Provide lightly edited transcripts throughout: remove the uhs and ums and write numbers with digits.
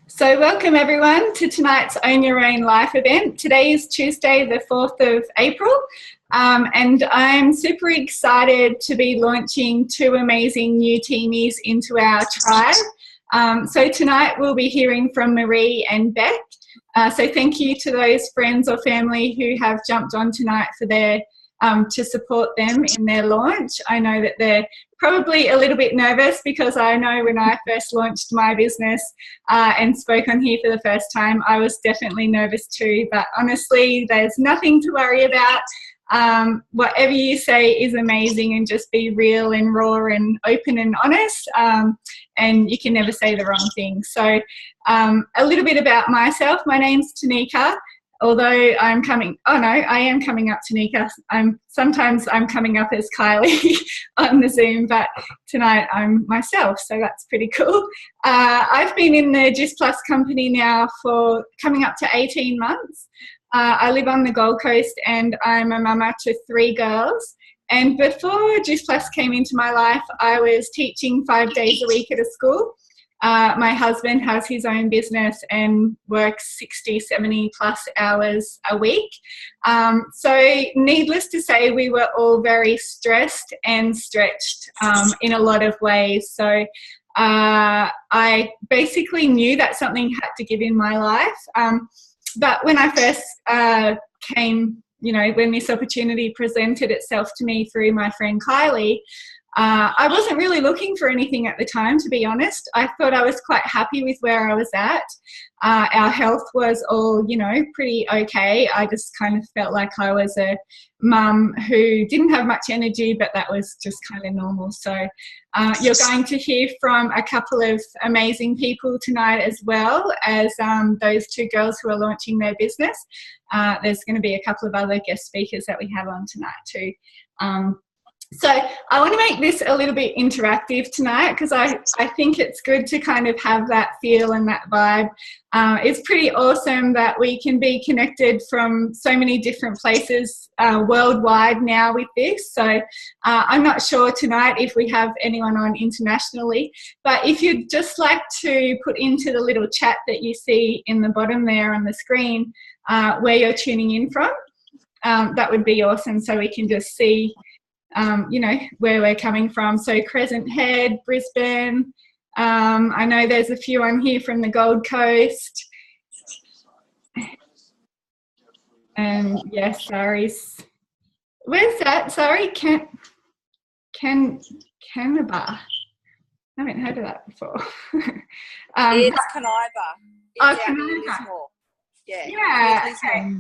So welcome everyone to tonight's Own Your Own Life event. Today is Tuesday the 4th of April and I'm super excited to be launching two amazing new teamies into our tribe. So tonight we'll be hearing from Marie and Beck. So thank you to those friends or family who have jumped on tonight for their to support them in their launch. I know that they're probably a little bit nervous because I know when I first launched my business and spoke on here for the first time, I was definitely nervous too, but honestly, there's nothing to worry about. Whatever you say is amazing, and just be real and raw and open and honest, and you can never say the wrong thing. So a little bit about myself. My name's Tanika. Although I am coming up Tanika. Sometimes I'm coming up as Kylie on the Zoom, but tonight I'm myself, so that's pretty cool. I've been in the Juice Plus company now for coming up to 18 months. I live on the Gold Coast and I'm a mama to 3 girls. And before Juice Plus came into my life, I was teaching 5 days a week at a school. My husband has his own business and works 60, 70 plus hours a week. So needless to say, we were all very stressed and stretched in a lot of ways. So I basically knew that something had to give in my life. But when I first came, when this opportunity presented itself to me through my friend Kylie, I wasn't really looking for anything at the time, to be honest. I thought I was quite happy with where I was at. Our health was all, pretty okay. I just kind of felt like I was a mum who didn't have much energy, but that was just kind of normal. So you're going to hear from a couple of amazing people tonight, as well as those 2 girls who are launching their business. There's going to be a couple of other guest speakers that we have on tonight too. So I want to make this a little bit interactive tonight because I think it's good to kind of have that feel and that vibe. It's pretty awesome that we can be connected from so many different places worldwide now with this. So I'm not sure tonight if we have anyone on internationally, but if you'd just like to put into the little chat that you see in the bottom there on the screen where you're tuning in from, that would be awesome, so we can just see where we're coming from. So Crescent Head, Brisbane. I know there's a few on here from the Gold Coast. And yes, Saris. Where's that? Sorry, Canberra. I haven't heard of that before. It's Canaiva. Canaiva. Yeah. Okay.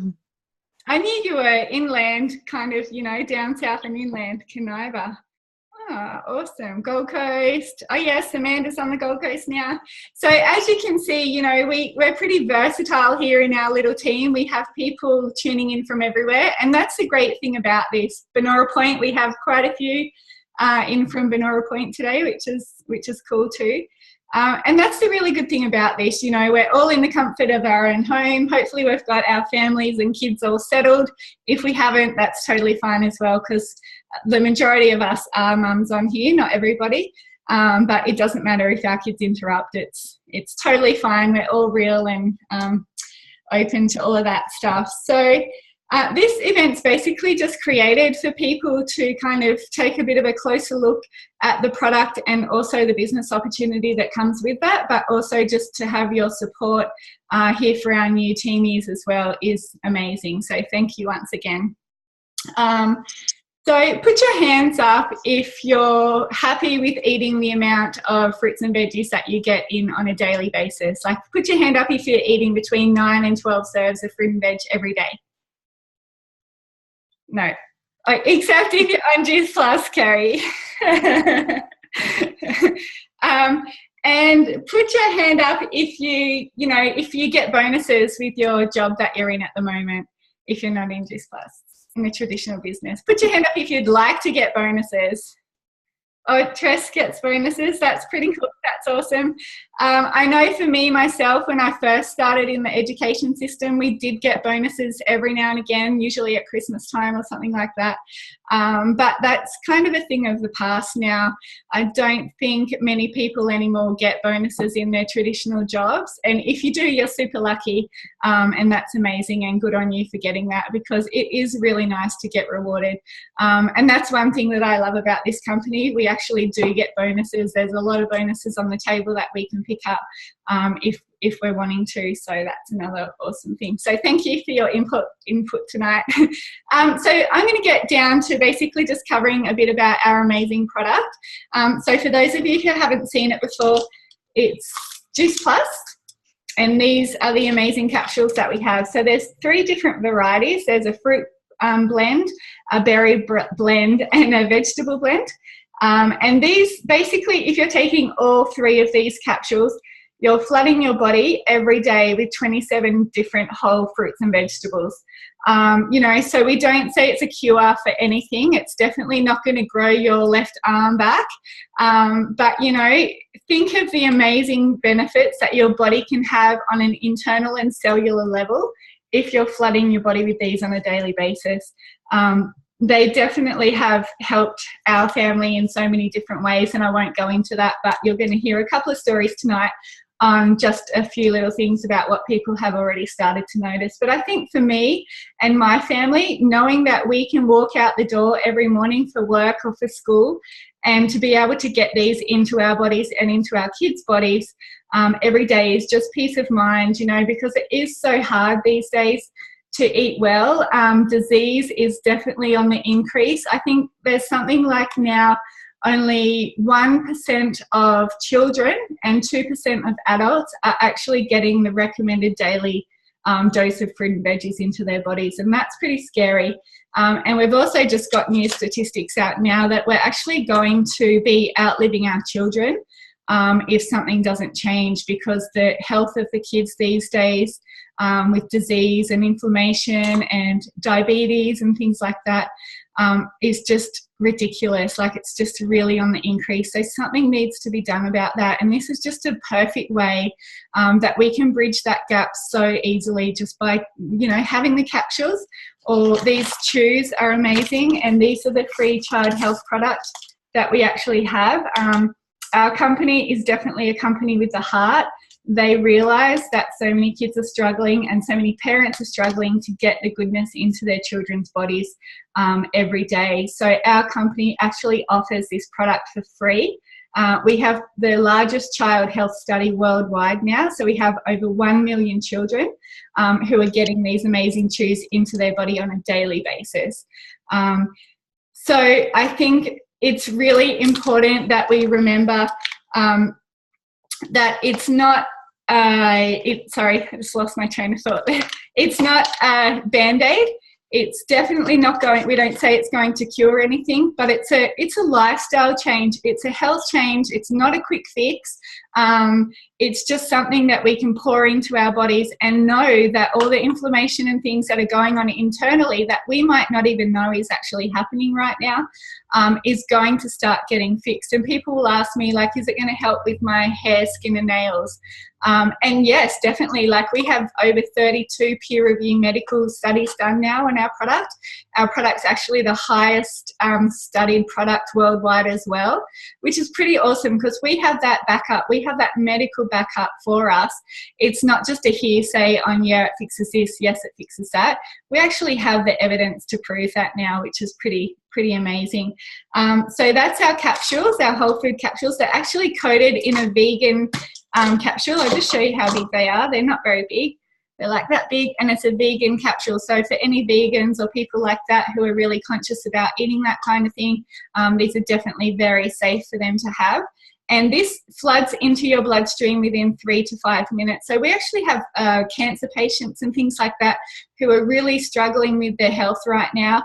I knew you were inland, kind of, down south and inland, Canaiva. Oh, awesome. Gold Coast. Oh, yes, Amanda's on the Gold Coast now. So as you can see, we're pretty versatile here in our little team. We have people tuning in from everywhere, and that's the great thing about this. Benora Point, we have quite a few in from Benora Point today, which is cool too. And that's the really good thing about this, we're all in the comfort of our own home. Hopefully we've got our families and kids all settled. If we haven't, that's totally fine as well, because the majority of us are mums on here, not everybody. But it doesn't matter if our kids interrupt. It's totally fine. We're all real and open to all of that stuff. So this event's basically just created for people to kind of take a bit of a closer look at the product and also the business opportunity that comes with that, but also just to have your support here for our new teamies as well is amazing. So thank you once again. So put your hands up if you're happy with eating the amount of fruits and veggies that you get in on a daily basis. Like, put your hand up if you're eating between 9 and 12 serves of fruit and veg every day. No, except if you're on Juice Plus, Carrie. And put your hand up if if you get bonuses with your job that you're in at the moment, if you're not in Juice Plus, in a traditional business. Put your hand up if you'd like to get bonuses. Oh, Tress gets bonuses. That's pretty cool. That's awesome. I know for me, myself, when I first started in the education system, we did get bonuses every now and again, usually at Christmas time or something like that. But that's kind of a thing of the past now. I don't think many people anymore get bonuses in their traditional jobs. And if you do, you're super lucky. And that's amazing, and good on you for getting that, because it is really nice to get rewarded. And that's one thing that I love about this company. We actually do get bonuses. There's a lot of bonuses on the table that we can pick up if we're wanting to. So that's another awesome thing. So thank you for your input tonight. So I'm going to get down to basically just covering a bit about our amazing product. So for those of you who haven't seen it before, it's Juice Plus, and these are the amazing capsules that we have. So there's 3 different varieties. There's a fruit blend, a berry blend, and a vegetable blend. And these, basically, if you're taking all 3 of these capsules, you're flooding your body every day with 27 different whole fruits and vegetables. You know, so we don't say it's a cure for anything. It's definitely not going to grow your left arm back. But, you know, think of the amazing benefits that your body can have on an internal and cellular level if you're flooding your body with these on a daily basis. They definitely have helped our family in so many different ways, and I won't go into that, but you're going to hear a couple of stories tonight on just a few little things about what people have already started to notice. But I think for me and my family, knowing that we can walk out the door every morning for work or for school, and to be able to get these into our bodies and into our kids' bodies every day is just peace of mind, you know, because it is so hard these days to eat well. Disease is definitely on the increase. I think there's something like now only 1% of children and 2% of adults are actually getting the recommended daily dose of fruit and veggies into their bodies, and that's pretty scary. And we've also just got new statistics out now that we're actually going to be outliving our children if something doesn't change, because the health of the kids these days with disease and inflammation and diabetes and things like that is just ridiculous. Like, it's just really on the increase. So something needs to be done about that. And this is just a perfect way that we can bridge that gap so easily, just by, you know, having the capsules. Or these chews are amazing, and these are the free child health products that we actually have. Our company is definitely a company with a heart. They realise that so many kids are struggling and so many parents are struggling to get the goodness into their children's bodies every day. So our company actually offers this product for free. We have the largest child health study worldwide now. So we have over 1 million children who are getting these amazing chews into their body on a daily basis. So I think it's really important that we remember that it's not sorry, I just lost my train of thought there. It's not a Band-Aid. It's definitely not going, we don't say it's going to cure anything, but it's a lifestyle change. It's a health change. It's not a quick fix. It's just something that we can pour into our bodies and know that all the inflammation and things that are going on internally that we might not even know is actually happening right now is going to start getting fixed. And people will ask me, like, is it going to help with my hair, skin and nails? And yes, definitely. Like, we have over 32 peer-reviewed medical studies done now on our product. Our product's actually the highest studied product worldwide as well, which is pretty awesome because we have that backup. We have that medical backup for us. It's not just a hearsay on, yeah, it fixes this, yes, it fixes that. We actually have the evidence to prove that now, which is pretty amazing. So that's our capsules, our whole food capsules. They're actually coated in a vegan capsule. I'll just show you how big they are. They're not very big. They're like that big, and it's a vegan capsule. So for any vegans or people like that who are really conscious about eating that kind of thing, these are definitely very safe for them to have. And this floods into your bloodstream within 3 to 5 minutes. So we actually have cancer patients and things like that who are really struggling with their health right now,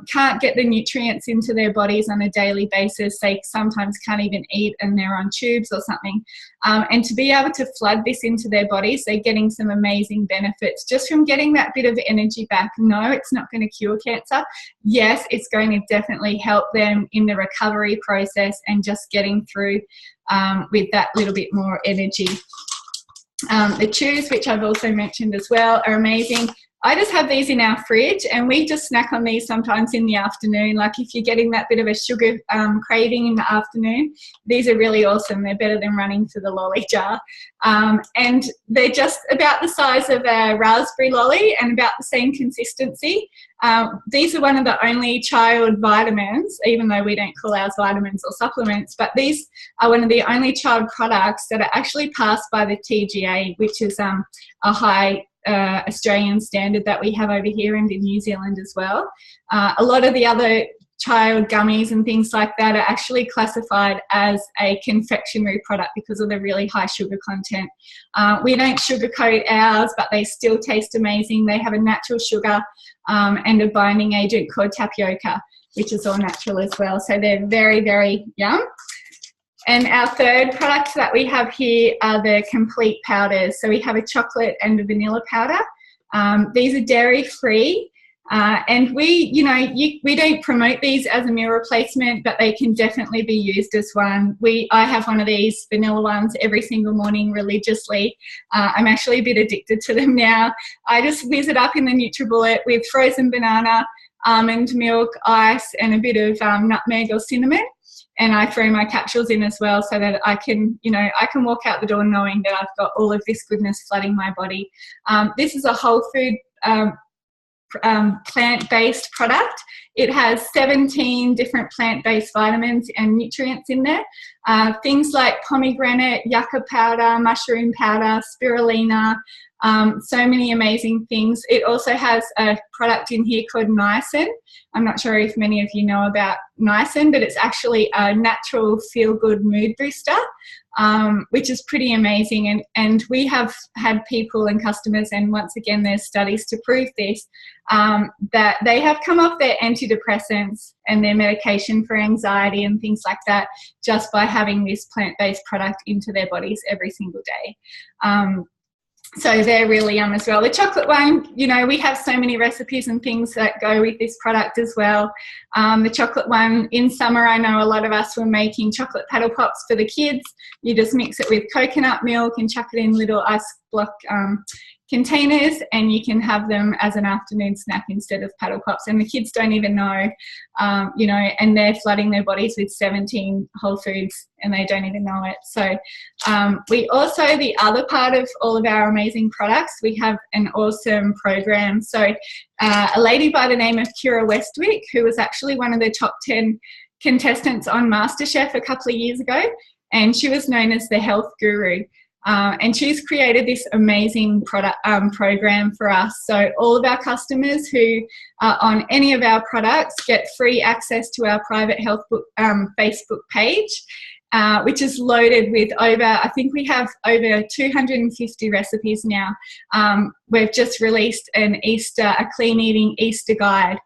can't get the nutrients into their bodies on a daily basis. They sometimes can't even eat and they're on tubes or something. And to be able to flood this into their bodies, they're getting some amazing benefits just from getting that bit of energy back. No, it's not going to cure cancer. Yes, it's going to definitely help them in the recovery process and just getting through with that little bit more energy. The chews, which I've also mentioned as well, are amazing. I just have these in our fridge, and we just snack on these sometimes in the afternoon. Like if you're getting that bit of a sugar craving in the afternoon, these are really awesome. They're better than running to the lolly jar. And they're just about the size of a raspberry lolly and about the same consistency. These are one of the only child vitamins, even though we don't call ours vitamins or supplements, but these are one of the only child products that are actually passed by the TGA, which is a high Australian standard that we have over here and in New Zealand as well. A lot of the other child gummies and things like that are actually classified as a confectionery product because of the really high sugar content. We don't sugarcoat ours, but they still taste amazing. They have a natural sugar and a binding agent called tapioca, which is all natural as well. So they're very, very yum. And our third product that we have here are the complete powders. So we have a chocolate and a vanilla powder. These are dairy-free. And we don't promote these as a meal replacement, but they can definitely be used as one. I have one of these vanilla ones every single morning religiously. I'm actually a bit addicted to them now. I just whiz it up in the NutriBullet with frozen banana, almond milk, ice, and a bit of nutmeg or cinnamon. And I throw my capsules in as well so that I can walk out the door knowing that I've got all of this goodness flooding my body. This is a whole food plant-based product. It has 17 different plant-based vitamins and nutrients in there. Things like pomegranate, yucca powder, mushroom powder, spirulina, so many amazing things. It also has a product in here called niacin. I'm not sure if many of you know about niacin, but it's actually a natural feel-good mood booster, which is pretty amazing. And we have had people and customers, and once again there's studies to prove this, that they have come off their antidepressants and their medication for anxiety and things like that just by having this plant-based product into their bodies every single day. So they're really yum as well. The chocolate one, we have so many recipes and things that go with this product as well. The chocolate one, in summer, I know a lot of us were making chocolate paddle pops for the kids. You just mix it with coconut milk and chuck it in little ice block containers, and you can have them as an afternoon snack instead of paddle pops. And the kids don't even know, and they're flooding their bodies with 17 whole foods and they don't even know it. So we also, the other part of all of our amazing products, we have an awesome program. So a lady by the name of Kira Westwick, who was actually one of the top 10 contestants on MasterChef a couple of years ago, and she was known as the health guru. And she's created this amazing product program for us. So all of our customers who are on any of our products get free access to our private health book, Facebook page, which is loaded with I think we have over 250 recipes now. We've just released a clean eating Easter guide,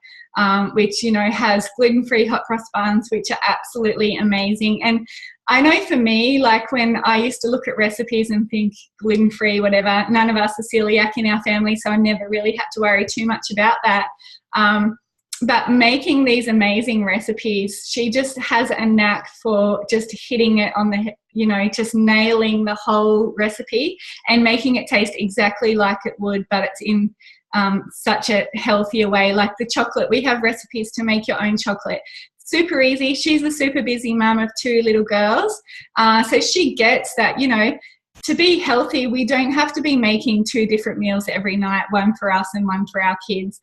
which, has gluten-free hot cross buns, which are absolutely amazing. And I know for me, like when I used to look at recipes and think gluten-free, whatever, none of us are celiac in our family, so I never really had to worry too much about that. But making these amazing recipes, she just has a knack for just hitting it on the, just nailing the whole recipe and making it taste exactly like it would, but it's in such a healthier way. Like the chocolate, we have recipes to make your own chocolate. Super easy. She's a super busy mum of 2 little girls. So she gets that, to be healthy, we don't have to be making 2 different meals every night, one for us and one for our kids.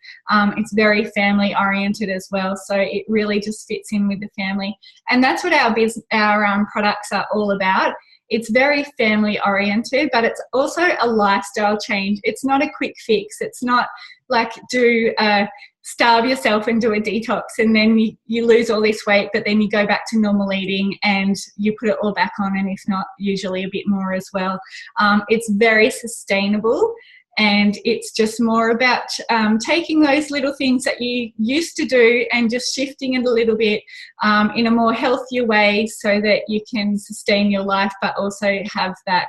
It's very family oriented as well. So it really just fits in with the family. And that's what our products are all about. It's very family oriented, but it's also a lifestyle change. It's not a quick fix. It's not like starve yourself and do a detox and then you lose all this weight, but then you go back to normal eating and you put it all back on, and if not, usually a bit more as well. It's very sustainable, and it's just more about taking those little things that you used to do and just shifting it a little bit in a more healthier way so that you can sustain your life but also have that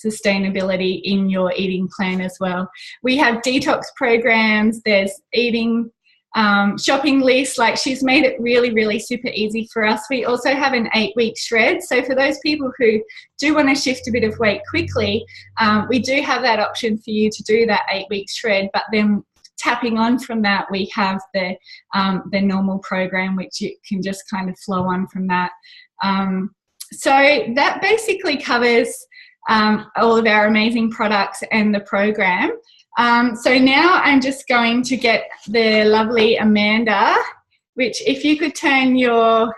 sustainability in your eating plan as well. We have detox programs, there's eating shopping list. Like, she's made it really, really super easy for us. We also have an 8-week shred. So for those people who do want to shift a bit of weight quickly, we do have that option for you to do that 8-week shred. But then tapping on from that, we have the normal program, which you can just kind of flow on from that. So that basically covers all of our amazing products and the program. So now I'm just going to get the lovely Amanda, which if you could turn your,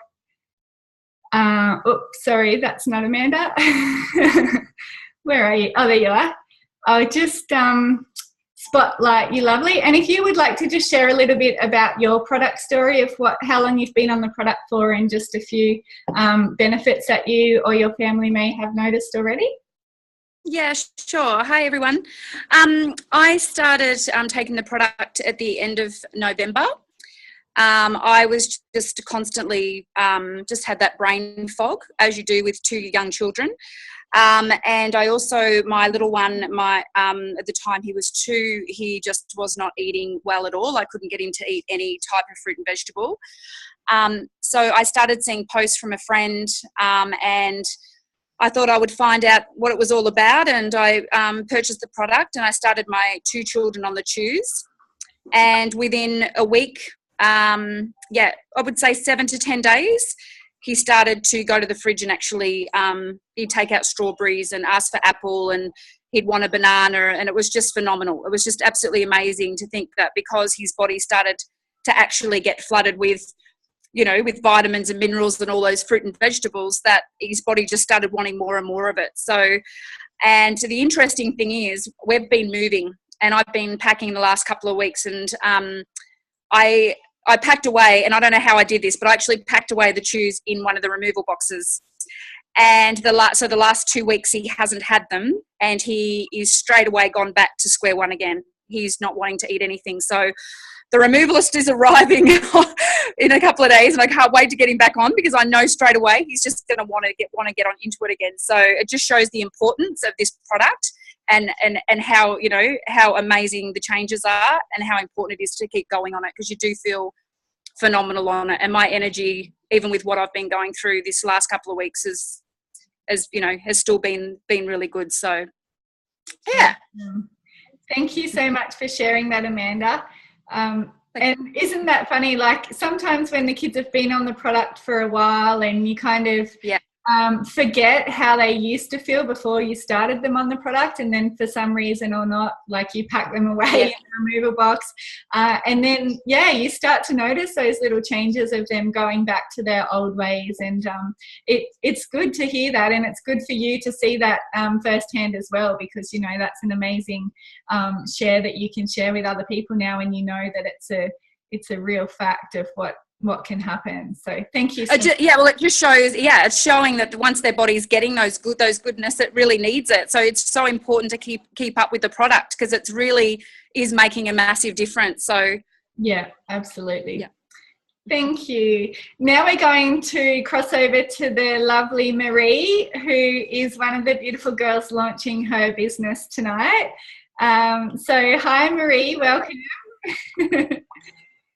oops, sorry, that's not Amanda. Where are you? Oh, there you are. I'll just spotlight you, lovely. And if you would like to just share a little bit about your product story of how long you've been on the product for, and just a few benefits that you or your family may have noticed already. Yeah, sure. Hi, everyone. I started taking the product at the end of November. I was just constantly just had that brain fog, as you do with 2 young children. And I also, my little one, at the time he was 2, he just was not eating well at all. I couldn't get him to eat any type of fruit and vegetable. So I started seeing posts from a friend, and I thought I would find out what it was all about, and I purchased the product, and I started my 2 children on the chews. And within a week, I would say 7 to 10 days, he started to go to the fridge and actually he'd take out strawberries and ask for apple, and he'd want a banana, and it was just phenomenal. It was just absolutely amazing to think that because his body started to actually get flooded with, with vitamins and minerals and all those fruit and vegetables, that his body just started wanting more and more of it. So, and the interesting thing is, we've been moving, and I've been packing the last couple of weeks, and I packed away, and I don't know how I did this, but I actually packed away the chews in one of the removal boxes. And the last 2 weeks he hasn't had them, and he is straight away gone back to square one again. He's not wanting to eat anything. So the removalist is arriving in a couple of days, and I can't wait to get him back on, because I know straight away he's just going to want to get on into it again. So it just shows the importance of this product, and how, how amazing the changes are, and how important it is to keep going on it, because you do feel phenomenal on it. And my energy, even with what I've been going through this last couple of weeks, has still been really good. So yeah. Thank you so much for sharing that, Amanda. And isn't that funny? Like, sometimes when the kids have been on the product for a while, and you kind of forget how they used to feel before you started them on the product, and then for some reason or not, like, you pack them away in the removal box, and then you start to notice those little changes of them going back to their old ways. And it's good to hear that, and it's good for you to see that firsthand as well, because that's an amazing share that you can share with other people now, and that it's a real fact of what can happen. So thank you. Well, it just shows, it's showing that once their body's getting those goodness, it really needs it. So it's so important to keep up with the product, because it's really is making a massive difference. So yeah, absolutely. Yeah. Thank you. Now we're going to cross over to the lovely Marie, who is one of the beautiful girls launching her business tonight. So hi, Marie, welcome.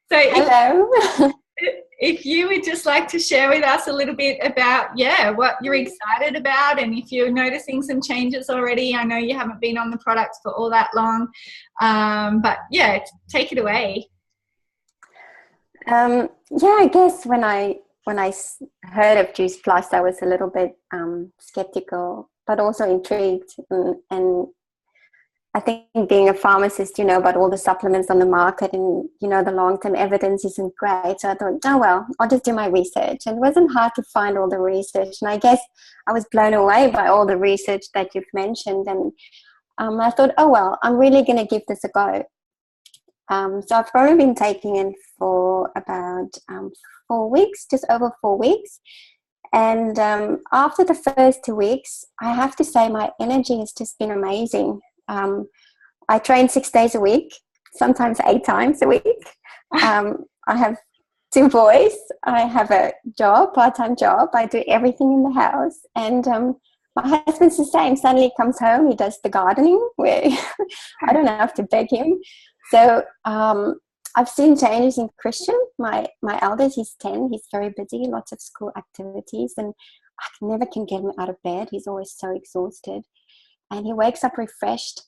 Hello. If you would just like to share with us a little bit about, what you're excited about, and if you're noticing some changes already. I know you haven't been on the product for all that long, but take it away. I guess when I heard of Juice Plus, I was a little bit skeptical, but also intrigued, and I think being a pharmacist, about all the supplements on the market, and, the long-term evidence isn't great. So I thought, I'll just do my research. And it wasn't hard to find all the research. And I guess I was blown away by all the research that you've mentioned. And I thought, I'm really going to give this a go. So I've probably been taking it for about 4 weeks, just over 4 weeks. And after the first 2 weeks, I have to say my energy has just been amazing. I train 6 days a week, sometimes 8 times a week. I have 2 boys. I have a job, part-time job. I do everything in the house. And my husband's the same. Suddenly comes home, he does the gardening, where I don't have to beg him. So I've seen changes in Christian. My eldest, he's 10. He's very busy, lots of school activities, and I never can get him out of bed. He's always so exhausted, and he wakes up refreshed.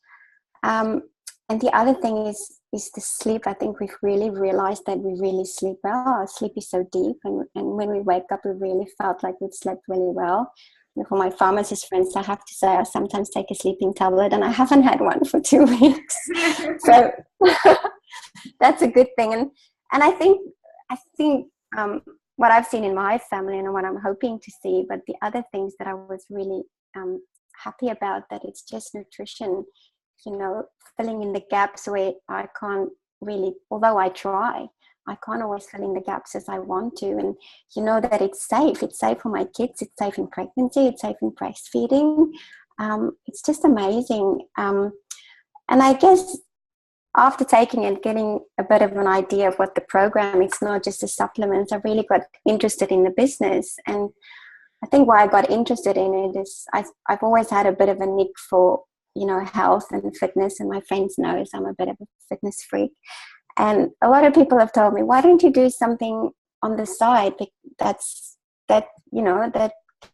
And the other thing is the sleep. I think we've really realized that we really sleep well. Our sleep is so deep, and when we wake up, we really felt like we've slept really well. And for my pharmacist friends, I have to say I sometimes take a sleeping tablet, and I haven't had one for 2 weeks. So that's a good thing. And I think what I've seen in my family and what I'm hoping to see, but the other things that I was really happy about, that it's just nutrition, you know, filling in the gaps where I can't really, although I try, I can't always fill in the gaps as I want to. And you know that it's safe. It's safe for my kids. It's safe in pregnancy. It's safe in breastfeeding. It's just amazing. And I guess after taking it, getting a bit of an idea of what the program, it's not just a supplement, I really got interested in the business. And I think why I got interested in it is I've always had a bit of a nick for, you know, health and fitness, and my friends know I'm a bit of a fitness freak. And a lot of people have told me, why don't you do something on the side that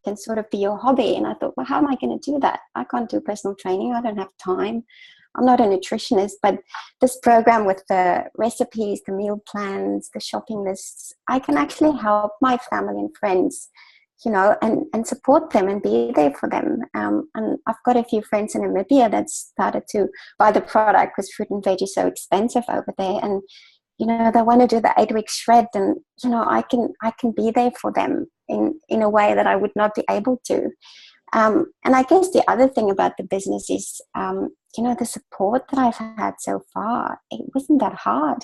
can sort of be your hobby? And I thought, well, how am I going to do that? I can't do personal training. I don't have time. I'm not a nutritionist, but this program with the recipes, the meal plans, the shopping lists, I can actually help my family and friends, you know, and support them and be there for them. And I've got a few friends in Namibia that started to buy the product because fruit and veg is so expensive over there. And, you know, they want to do the 8-week shred, and, you know, I can be there for them in a way that I would not be able to. And I guess the other thing about the business is, you know, the support that I've had so far, it wasn't that hard.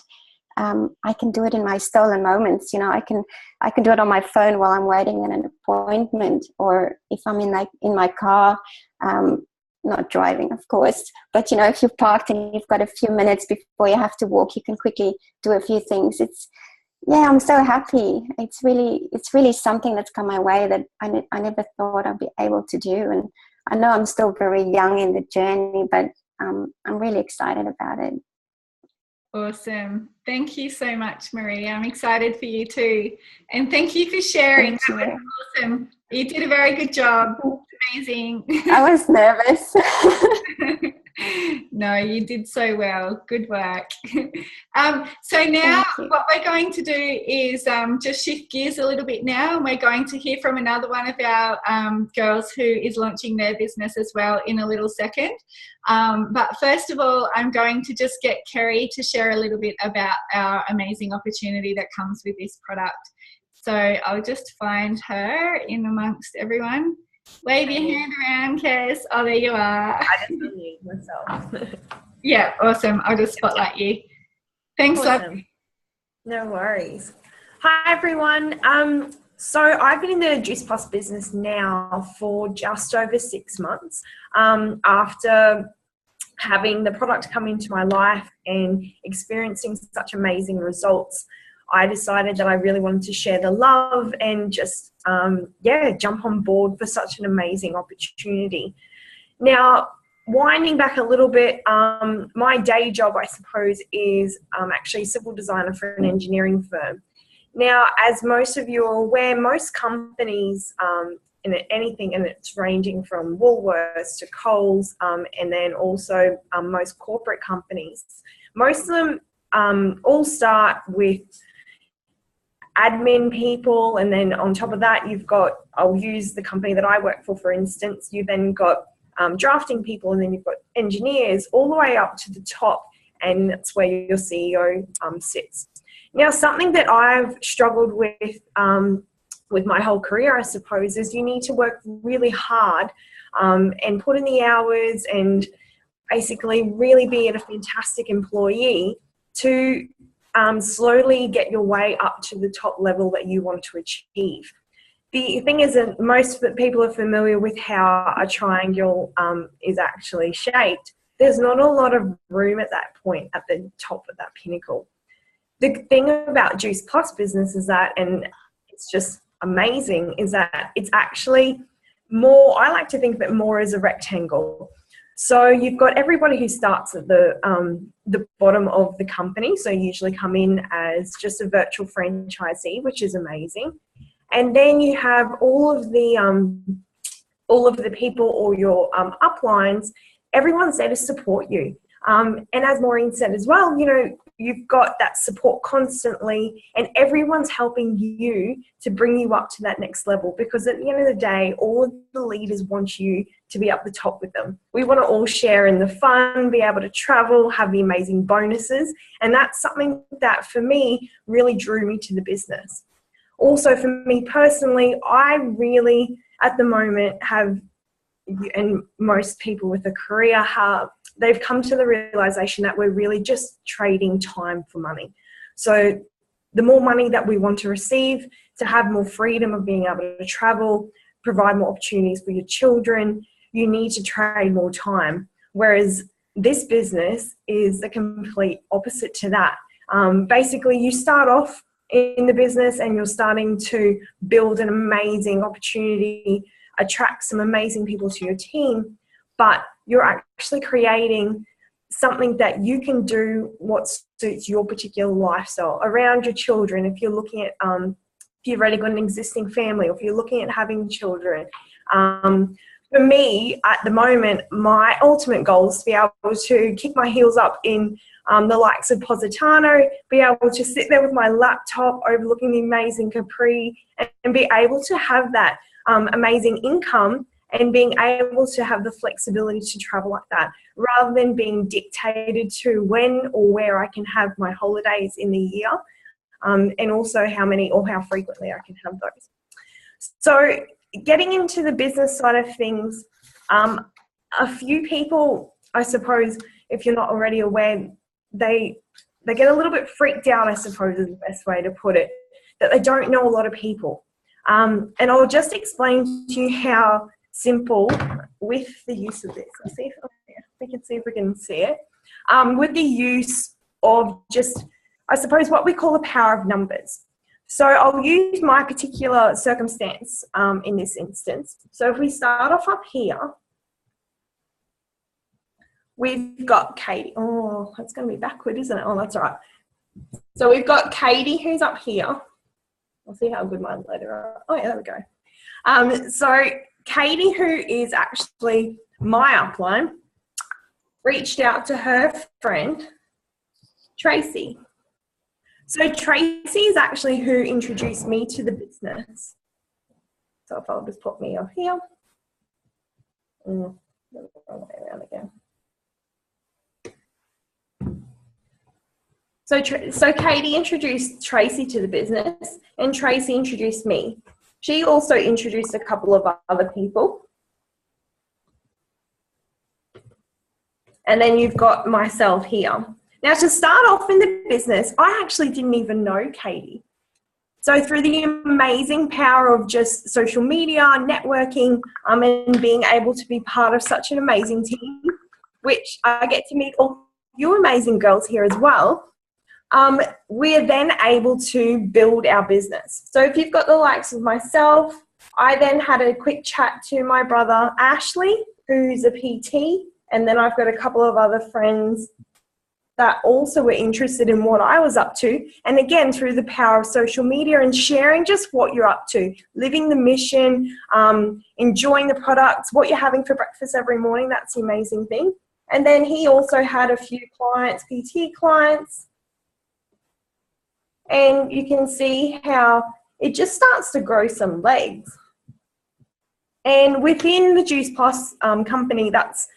I can do it in my stolen moments. You know, I can do it on my phone while I'm waiting at an appointment, or if I'm in my car, not driving, of course. But, you know, if you've parked and you've got a few minutes before you have to walk, you can quickly do a few things. I'm so happy. It's really something that's come my way that I never thought I'd be able to do. And I know I'm still very young in the journey, but I'm really excited about it. Awesome. Thank you so much, Maria. I'm excited for you too. And thank you for sharing. That was awesome. You did a very good job. Amazing. I was nervous. No, you did so well. Good work. So now what we're going to do is just shift gears a little bit now, and we're going to hear from another one of our girls who is launching their business as well in a little second. But first of all, I'm going to just get Kerry to share a little bit about our amazing opportunity that comes with this product. So I'll just find her in amongst everyone. Wave your hand around, Kez. Oh, there you are. I just unmute myself. Yeah, awesome. I'll just spotlight you. Thanks, awesome. Love. No worries. Hi, everyone. So I've been in the Juice Plus business now for just over 6 months. After having the product come into my life and experiencing such amazing results, I decided that I really wanted to share the love and just, jump on board for such an amazing opportunity. Now, winding back a little bit, my day job, I suppose, is actually a civil designer for an engineering firm. Now, as most of you are aware, most companies in anything, and it's ranging from Woolworths to Coles, and then also most corporate companies, most of them all start with admin people, and then on top of that you've got, I'll use the company that I work for instance, you then got drafting people, and then you've got engineers all the way up to the top, and that's where your CEO sits. Now, something that I've struggled with my whole career, I suppose, is you need to work really hard and put in the hours and basically really be a fantastic employee to slowly get your way up to the top level that you want to achieve. The thing is that most people are familiar with how a triangle is actually shaped. There's not a lot of room at that point, at the top of that pinnacle. The thing about Juice Plus business is that, and it's just amazing, is that it's actually more, I like to think of it more as a rectangle. So you've got everybody who starts at the bottom of the company. So you usually come in as just a virtual franchisee, which is amazing. And then you have all of the people or your uplines. Everyone's there to support you. And as Maureen said as well, you know, you've got that support constantly, and everyone's helping you to bring you up to that next level, because at the end of the day, all of the leaders want you to be up the top with them. We want to all share in the fun, be able to travel, have the amazing bonuses. And that's something that for me really drew me to the business. Also for me personally, I really at the moment have, and most people with a career have, they've come to the realization that we're really just trading time for money. So the more money that we want to receive, to have more freedom of being able to travel, provide more opportunities for your children, you need to trade more time. Whereas this business is the complete opposite to that. Basically, you start off in the business and you're starting to build an amazing opportunity, attract some amazing people to your team, but you're actually creating something that you can do what suits your particular lifestyle around your children. If you're looking at, if you've already got an existing family, or if you're looking at having children. For me, at the moment, my ultimate goal is to be able to kick my heels up in the likes of Positano, be able to sit there with my laptop overlooking the amazing Capri, and be able to have that amazing income, and being able to have the flexibility to travel like that, rather than being dictated to when or where I can have my holidays in the year, and also how many or how frequently I can have those. So getting into the business side of things, a few people, I suppose, if you're not already aware, they get a little bit freaked out, I suppose is the best way to put it, that they don't know a lot of people. And I'll just explain to you how simple with the use of this. Let's see if we can see if we can see it. With the use of just, I suppose, what we call the power of numbers. So I'll use my particular circumstance in this instance. So if we start off up here, we've got Katie. Oh, that's going to be backward, isn't it? Oh, that's all right. So we've got Katie, who's up here. I'll see how good mine later are. Oh, yeah, there we go. So Katie, who is actually my upline, reached out to her friend, Tracy. So Tracy is actually who introduced me to the business. So if I'll just put me up here. Wrong way around again. So Katie introduced Tracy to the business, and Tracy introduced me. She also introduced a couple of other people. And then you've got myself here. Now, to start off in the business, I actually didn't even know Katie. So through the amazing power of just social media, networking, and being able to be part of such an amazing team, which I get to meet all you amazing girls here as well, we're then able to build our business. So if you've got the likes of myself, I then had a quick chat to my brother, Ashley, who's a PT, and then I've got a couple of other friends that also were interested in what I was up to. And again, through the power of social media and sharing just what you're up to, living the mission, enjoying the products, what you're having for breakfast every morning, that's the amazing thing. And then he also had a few clients, PT clients. And you can see how it just starts to grow some legs. And within the Juice Plus company, that's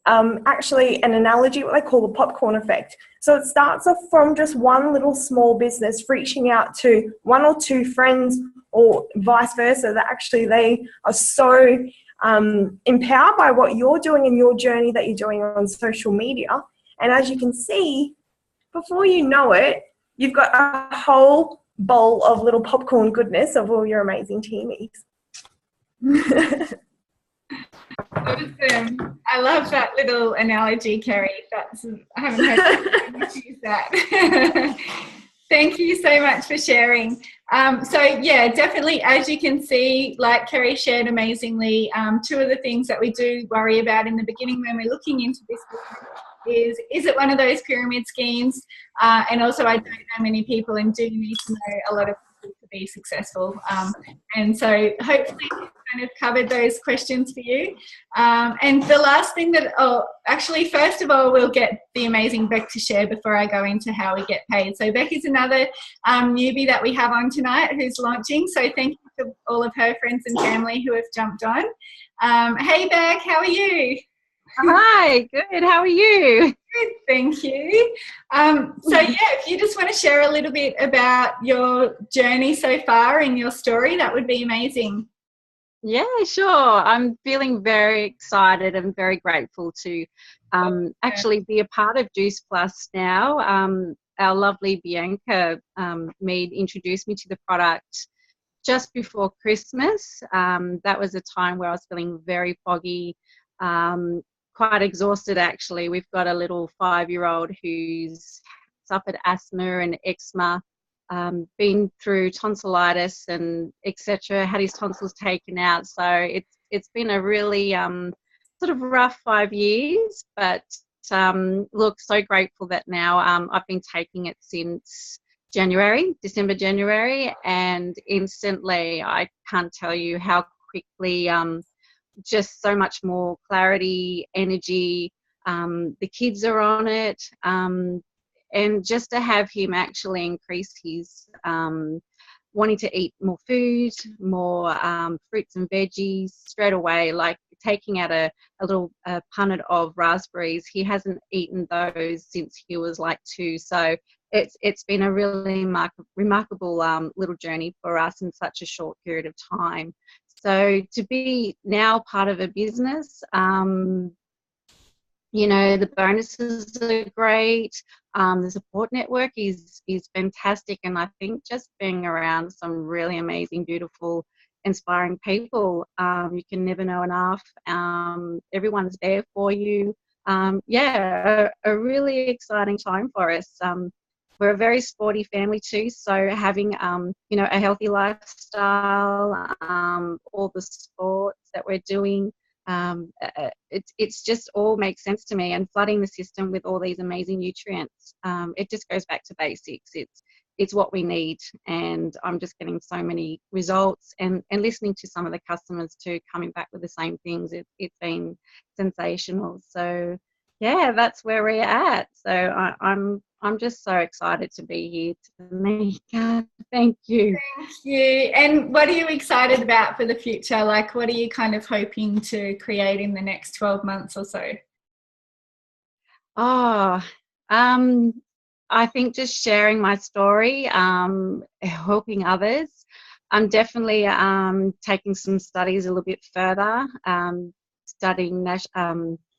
actually an analogy, what they call the popcorn effect. So it starts off from just one little small business reaching out to one or two friends, or vice versa, that actually they are so empowered by what you're doing in your journey that you're doing on social media. And as you can see, before you know it, you've got a whole bowl of little popcorn goodness of all your amazing teamies. Awesome. I love that little analogy, Kerry. I haven't heard anyone use that. Thank you so much for sharing. So yeah, definitely, as you can see, like Kerry shared amazingly, two of the things that we do worry about in the beginning when we're looking into this is it one of those pyramid schemes? And also, I don't know many people and do need to know a lot of people to be successful. And so hopefully kind of covered those questions for you. And the last thing that, actually, first of all, we'll get the amazing Beck to share before I go into how we get paid. So Beck is another newbie that we have on tonight who's launching. So thank you to all of her friends and family who have jumped on. Hey Beck, how are you? Hi, good. How are you? Good, thank you. So yeah, if you just want to share a little bit about your journey so far and your story, that would be amazing. Yeah, sure. I'm feeling very excited and very grateful to actually be a part of Juice Plus now. Our lovely Bianca Mead introduced me to the product just before Christmas. That was a time where I was feeling very foggy, quite exhausted actually. We've got a little 5-year-old who's suffered asthma and eczema, been through tonsillitis and etc., had his tonsils taken out. So it's been a really sort of rough 5 years, but look, so grateful that now I've been taking it since December, January, and instantly I can't tell you how quickly just so much more clarity, energy, the kids are on it, and just to have him actually increase his wanting to eat more food, more fruits and veggies straight away, like taking out a little punnet of raspberries. He hasn't eaten those since he was like 2, so it's been a really remarkable little journey for us in such a short period of time. So to be now part of a business, you know, the bonuses are great. The support network is fantastic, and I think just being around some really amazing, beautiful, inspiring people, you can never know enough. Everyone's there for you. Yeah, a really exciting time for us. We're a very sporty family too, so having you know, a healthy lifestyle, all the sports that we're doing, it's just all makes sense to me, and flooding the system with all these amazing nutrients, it just goes back to basics. It's what we need, and I'm just getting so many results, and listening to some of the customers too coming back with the same things. It's been sensational. So yeah, that's where we're at. So I'm just so excited to be here, Tamika. Thank you. Thank you. And what are you excited about for the future? Like, what are you kind of hoping to create in the next 12 months or so? Oh, I think just sharing my story, helping others. I'm definitely taking some studies a little bit further, studying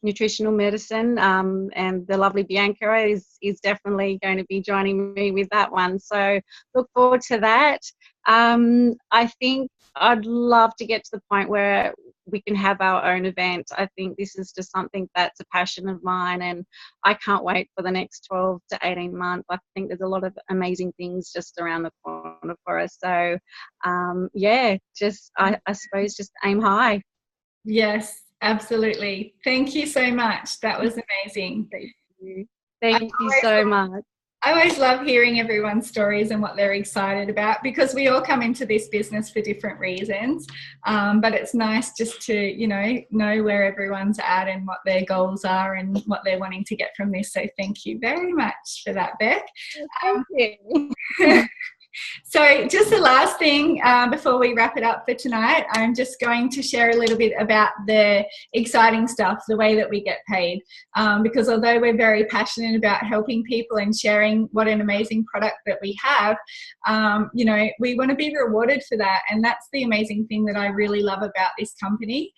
nutritional medicine, and the lovely Bianca is definitely going to be joining me with that one. So look forward to that. I think I'd love to get to the point where we can have our own event. I think this is just something that's a passion of mine, and I can't wait for the next 12 to 18 months. I think there's a lot of amazing things just around the corner for us. So yeah, just I suppose just aim high. Yes, absolutely. Thank you so much. That was amazing. Thank you. Thank you so much. I always love hearing everyone's stories and what they're excited about, because we all come into this business for different reasons. But it's nice just to, you know where everyone's at and what their goals are and what they're wanting to get from this. So thank you very much for that, Beck. Thank you. So just the last thing before we wrap it up for tonight, I'm just going to share a little bit about the exciting stuff, the way that we get paid. Because although we're very passionate about helping people and sharing what an amazing product that we have, you know, we want to be rewarded for that. And that's the amazing thing that I really love about this company.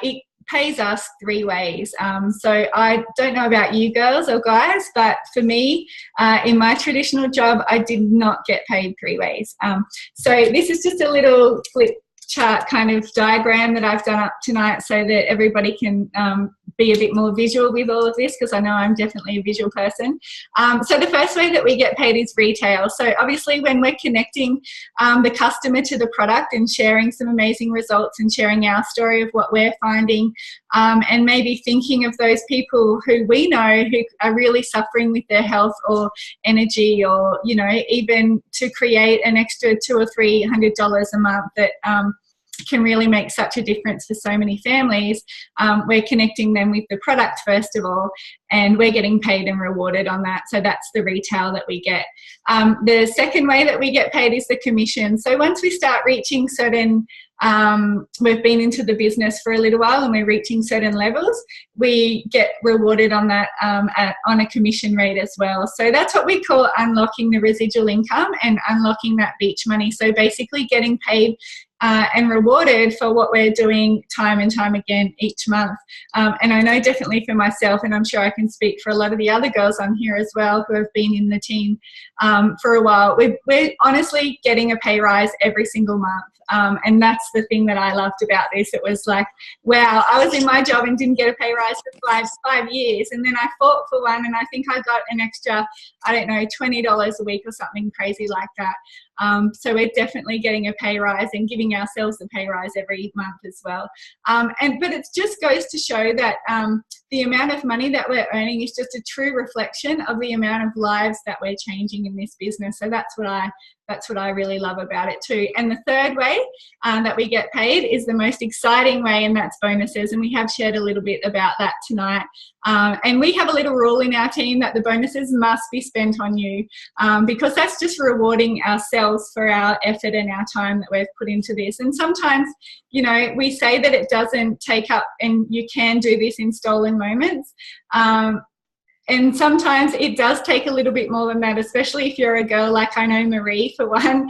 It pays us 3 ways. So I don't know about you girls or guys, but for me, in my traditional job, I did not get paid 3 ways. So this is just a little flip chart kind of diagram that I've done up tonight so that everybody can be a bit more visual with all of this, because I know I'm definitely a visual person. So the first way that we get paid is retail. So obviously when we're connecting the customer to the product and sharing some amazing results and sharing our story of what we're finding, and maybe thinking of those people who we know who are really suffering with their health or energy, or, you know, even to create an extra $200 or $300 a month that can really make such a difference for so many families. We're connecting them with the product first of all, and we're getting paid and rewarded on that. So that's the retail that we get. The second way that we get paid is the commission. So once we start reaching certain, we've been into the business for a little while and we're reaching certain levels, we get rewarded on that on a commission rate as well. So that's what we call unlocking the residual income and unlocking that beach money. So basically getting paid and rewarded for what we're doing time and time again each month. And I know definitely for myself, and I'm sure I can speak for a lot of the other girls on here as well who have been in the team for a while, we're honestly getting a pay rise every single month. And that's the thing that I loved about this. It was like, wow, I was in my job and didn't get a pay rise for five years. And then I fought for one, and I think I got an extra, I don't know, $20 a week or something crazy like that. So we're definitely getting a pay rise and giving ourselves a pay rise every month as well. But it just goes to show that the amount of money that we're earning is just a true reflection of the amount of lives that we're changing in this business. So that's what I really love about it too. And the third way that we get paid is the most exciting way, and that's bonuses. And we have shared a little bit about that tonight. And we have a little rule in our team that the bonuses must be spent on you, because that's just rewarding ourselves for our effort and our time that we've put into this. And sometimes, you know, we say that it doesn't take up, and you can do this in stolen moments. And sometimes it does take a little bit more than that, especially if you're a girl like I know Marie, for one.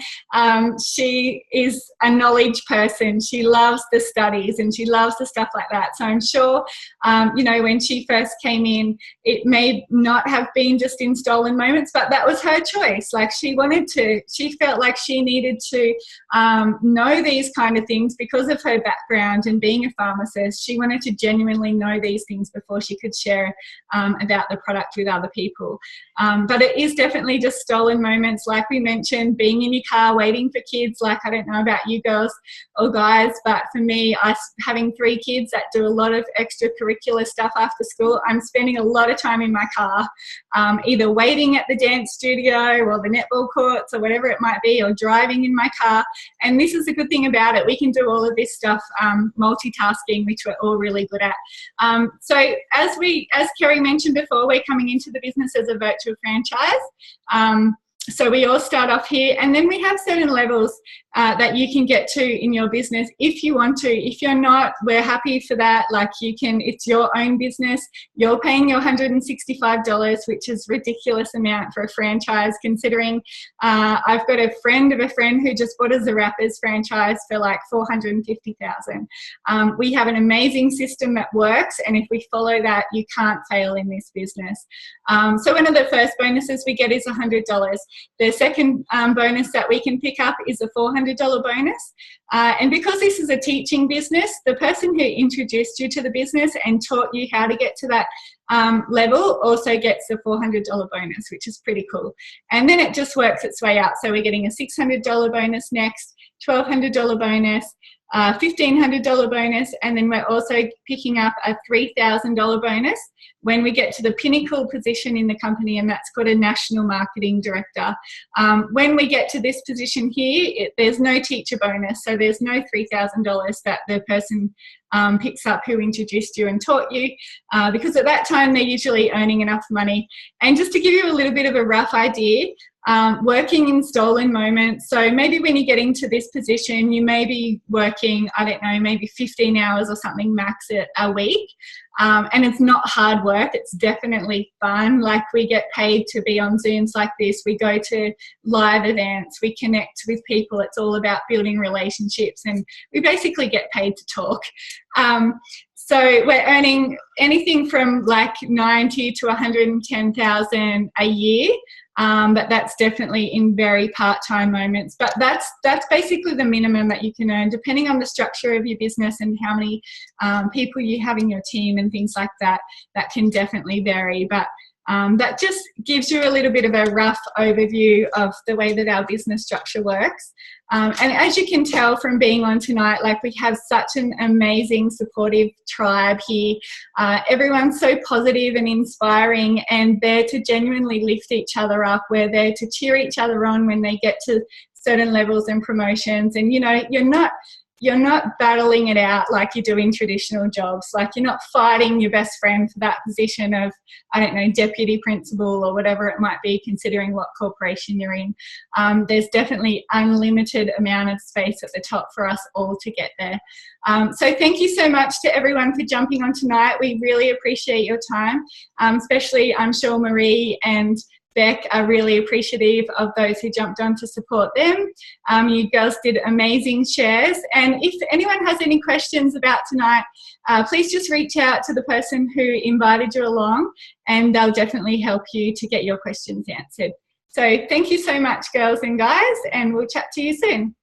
She is a knowledge person. She loves the studies and she loves the stuff like that. So I'm sure, you know, when she first came in, it may not have been just in stolen moments, but that was her choice. Like she felt like she needed to know these kind of things because of her background and being a pharmacist. She wanted to genuinely know these things before she could share about the product with other people. But it is definitely just stolen moments, like we mentioned, being in your car waiting for kids. Like, I don't know about you girls or guys, but for me, having 3 kids that do a lot of extracurricular stuff after school, I'm spending a lot of time in my car, either waiting at the dance studio or the netball courts or whatever it might be, or driving in my car. And this is a good thing about it. We can do all of this stuff multitasking, which we're all really good at. So as Kerry mentioned before, we're coming into the business as a virtual franchise. So we all start off here, and then we have certain levels that you can get to in your business if you want to. If you're not, we're happy for that. Like, you can, it's your own business. You're paying your $165, which is a ridiculous amount for a franchise, considering I've got a friend of a friend who just bought a Zarappa's franchise for like $450,000. We have an amazing system that works, and if we follow that, you can't fail in this business. So one of the first bonuses we get is $100. The second bonus that we can pick up is a $400 bonus. And because this is a teaching business, the person who introduced you to the business and taught you how to get to that level also gets a $400 bonus, which is pretty cool. And then it just works its way up. So we're getting a $600 bonus next, $1,200 bonus, $1,500 bonus, and then we're also picking up a $3,000 bonus when we get to the pinnacle position in the company, and that's got a national marketing director. When we get to this position here, there's no teacher bonus, so there's no $3,000 that the person picks up who introduced you and taught you, because at that time they're usually earning enough money. And just to give you a little bit of a rough idea, working in stolen moments, so maybe when you're getting to this position, you may be working, I don't know, maybe 15 hours or something max a week. And it's not hard work, it's definitely fun. Like, we get paid to be on Zooms like this, we go to live events, we connect with people, it's all about building relationships, and we basically get paid to talk. So we're earning anything from like 90 to 110,000 a year. but that's definitely in very part-time moments. But that's basically the minimum that you can earn, depending on the structure of your business and how many people you have in your team and things like that. That can definitely vary, but that just gives you a little bit of a rough overview of the way that our business structure works. And as you can tell from being on tonight, like, we have such an amazing supportive tribe here. Everyone's so positive and inspiring and there to genuinely lift each other up. We're there to cheer each other on when they get to certain levels and promotions. And, you know, you're not battling it out like you do in traditional jobs. Like, you're not fighting your best friend for that position of, I don't know, deputy principal or whatever it might be, considering what corporation you're in. There's definitely unlimited amount of space at the top for us all to get there. So thank you so much to everyone for jumping on tonight. We really appreciate your time, especially I'm sure Marie and Beck are really appreciative of those who jumped on to support them. You girls did amazing shares. And if anyone has any questions about tonight, please just reach out to the person who invited you along and they'll definitely help you to get your questions answered. So thank you so much, girls and guys, and we'll chat to you soon.